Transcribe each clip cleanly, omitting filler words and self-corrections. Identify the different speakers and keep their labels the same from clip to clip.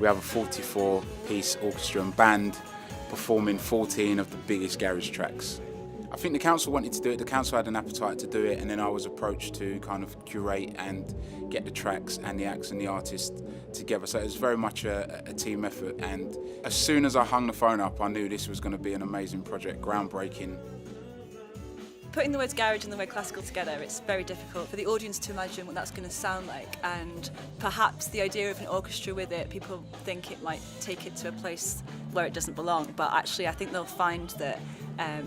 Speaker 1: we have a 44-piece orchestra and band performing 14 of the biggest garage tracks. I think the council wanted to do it, the council had an appetite to do it, and then I was approached to kind of curate and get the tracks and the acts and the artists together. So it was very much a team effort, and as soon as I hung the phone up, I knew this was going to be an amazing project, groundbreaking.
Speaker 2: Putting the words garage and the word classical together, it's very difficult for the audience to imagine what that's going to sound like, and perhaps the idea of an orchestra with it, people think it might take it to a place where it doesn't belong, but actually I think they'll find that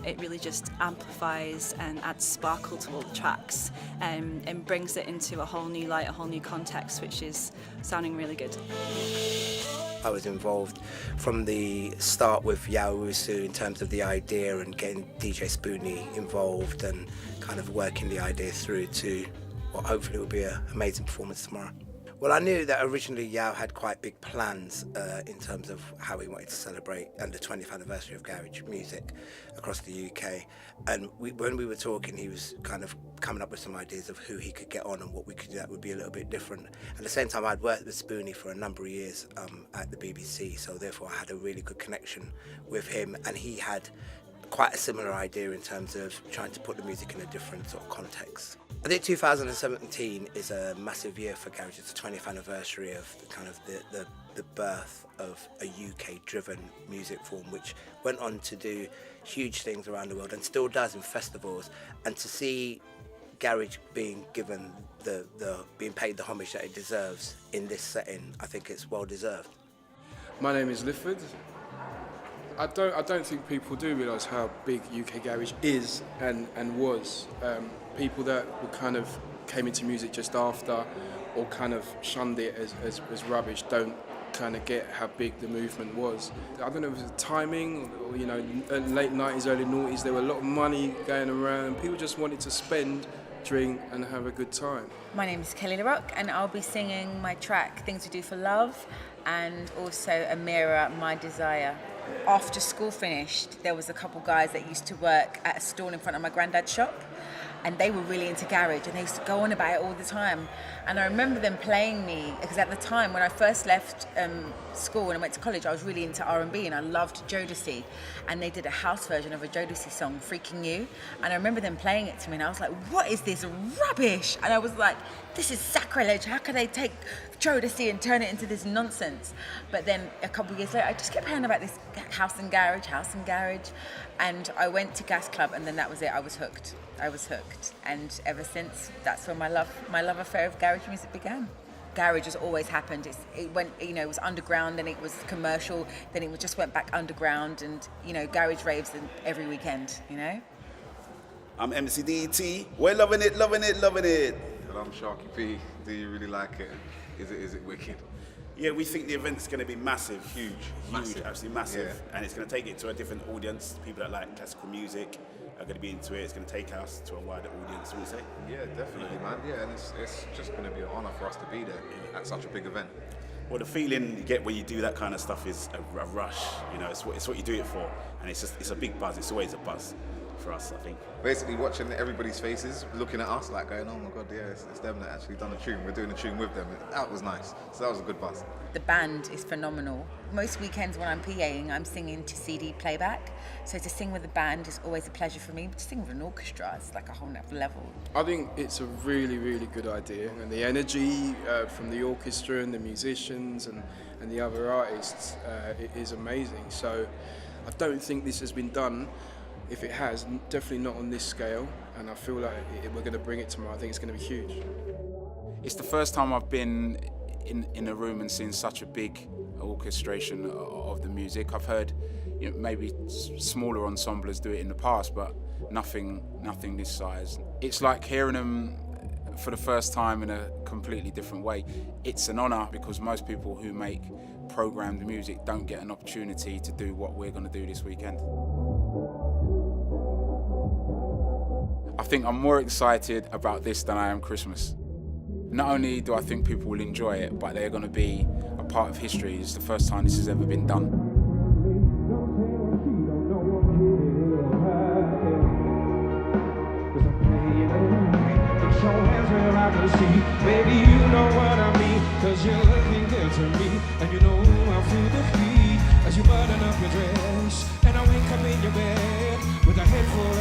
Speaker 2: it really just amplifies and adds sparkle to all the tracks, and brings it into a whole new light, a whole new context, which is sounding really good.
Speaker 3: I was involved from the start with Yaorusu in terms of the idea and getting DJ Spoony involved and kind of working the idea through to what hopefully will be an amazing performance tomorrow. Well, I knew that originally Yao had quite big plans in terms of how he wanted to celebrate the 20th anniversary of garage music across the UK. And when we were talking, he was kind of coming up with some ideas of who he could get on and what we could do that would be a little bit different. At the same time, I'd worked with Spoony for a number of years at the BBC, so therefore I had a really good connection with him, and he had quite a similar idea in terms of trying to put the music in a different sort of context. I think 2017 is a massive year for garage. It's the 20th anniversary of the birth of a UK-driven music form, which went on to do huge things around the world and still does in festivals. And to see garage being given being paid the homage that it deserves in this setting, I think it's well deserved.
Speaker 4: My name is Lifford. I don't think people do realise how big UK garage is and was. People that were kind of came into music just after, or kind of shunned it as rubbish, don't kind of get how big the movement was. I don't know if it was timing, or late 90s, early noughties, there were a lot of money going around. People just wanted to spend, drink and have a good time.
Speaker 5: My name is Kele Le Roc, and I'll be singing my track Things We Do for Love, and also Amira, My Desire. After school finished, there was a couple guys that used to work at a stall in front of my granddad's shop, and they were really into garage, and they used to go on about it all the time. And I remember them playing me, because at the time when I first left school and I went to college, I was really into R&B, and I loved Jodeci, and they did a house version of a Jodeci song, Freaking You, and I remember them playing it to me, and I was like, what is this rubbish? And I was like, this is sacrilege. How can they take Jodeci and turn it into this nonsense? But then a couple of years later, I just kept hearing about this house and garage, and I went to Gas Club, and then that was it. I was hooked, and ever since, that's when my love affair of garage music began. Garage has always happened. It went, it was underground, then it was commercial, then it just went back underground, and garage raves every weekend.
Speaker 6: I'm MCDT. We're loving it.
Speaker 7: And I'm Sharky P. Do you really like it? Is it wicked?
Speaker 6: Yeah, we think the event's going to be massive, huge, absolutely massive,
Speaker 7: Yeah.
Speaker 6: And it's going to take it to a different audience. People that like classical music are going to be into it. It's going to take us to a wider audience. What do you say?
Speaker 7: Yeah, definitely, man. Yeah, and it's just going to be an honour for us to be there at such a big event.
Speaker 6: Well, the feeling you get when you do that kind of stuff is a rush. It's what you do it for, and it's a big buzz. It's always a buzz for us, I think.
Speaker 7: Basically watching everybody's faces, looking at us like going, oh my God, yeah, it's them that actually done a tune. We're doing a tune with them. That was nice. So that was a good buzz.
Speaker 5: The band is phenomenal. Most weekends when I'm PAing, I'm singing to CD playback. So to sing with a band is always a pleasure for me. But to sing with an orchestra, it's like a whole nother level.
Speaker 4: I think it's a really, really good idea, and the energy from the orchestra and the musicians and the other artists it is amazing. So I don't think this has been done. If it has, definitely not on this scale, and I feel like we're going to bring it tomorrow. I think it's going to be huge.
Speaker 1: It's the first time I've been in a room and seen such a big orchestration of the music. I've heard maybe smaller ensembles do it in the past, but nothing this size. It's like hearing them for the first time in a completely different way. It's an honour, because most people who make programmed music don't get an opportunity to do what we're going to do this weekend. I think I'm more excited about this than I am Christmas. Not only do I think people will enjoy it, but they're going to be a part of history. It's the first time this has ever been done.
Speaker 8: Baby, you know what I mean, 'cause you're looking good to me, and you know off your dress, and I wake up in your bed with a head full